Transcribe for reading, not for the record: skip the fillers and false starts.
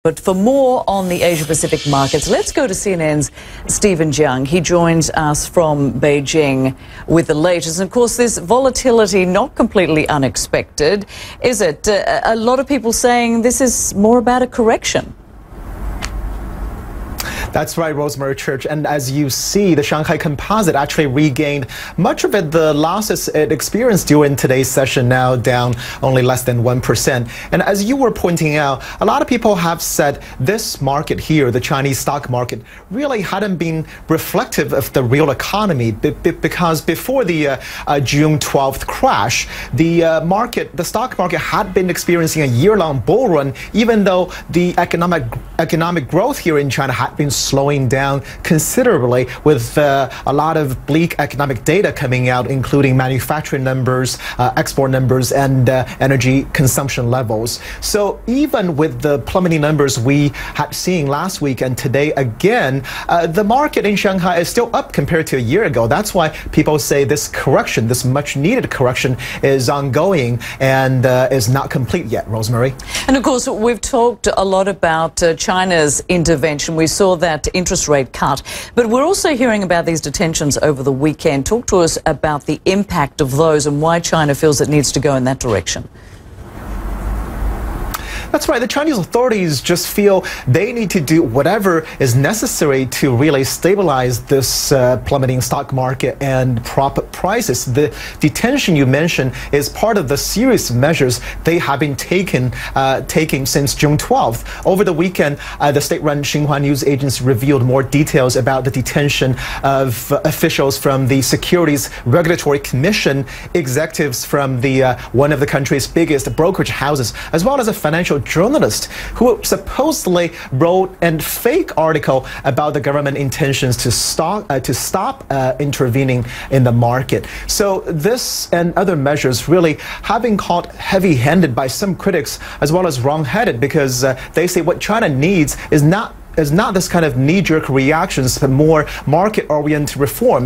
But for more on the Asia-Pacific markets, let's go to CNN's Stephen Jiang. He joins us from Beijing with the latest. And of course, this volatility, not completely unexpected, is it? A lot of people saying this is more about a correction. That's right, Rosemary Church. And as you see, the Shanghai Composite actually regained much of the losses it experienced during today's session, now down only less than 1%. And as you were pointing out, a lot of people have said this market here, the Chinese stock market, really hadn't been reflective of the real economy because before the June 12th crash, the stock market had been experiencing a year-long bull run, even though the economic growth here in China had been slowing down considerably, with a lot of bleak economic data coming out, including manufacturing numbers, export numbers, and energy consumption levels. So even with the plummeting numbers we had seen last week and today again, the market in Shanghai is still up compared to a year ago. That's why people say this correction, this much needed correction, is ongoing and is not complete yet, Rosemary. And of course, we've talked a lot about China's intervention. We saw that interest rate cut, but we're also hearing about these detentions over the weekend. Talk to us about the impact of those and why China feels it needs to go in that direction. That's right. The Chinese authorities just feel they need to do whatever is necessary to really stabilize this plummeting stock market and prop up prices. The detention you mentioned is part of the series of measures they have been taking since June 12th. Over the weekend, the state-run Xinhua News Agency revealed more details about the detention of officials from the Securities Regulatory Commission, executives from one of the country's biggest brokerage houses, as well as a financial journalist who supposedly wrote a fake article about the government intentions to stop intervening in the market. So this and other measures really have been called heavy-handed by some critics, as well as wrong-headed, because they say what China needs is not this kind of knee-jerk reactions, but more market-oriented reform.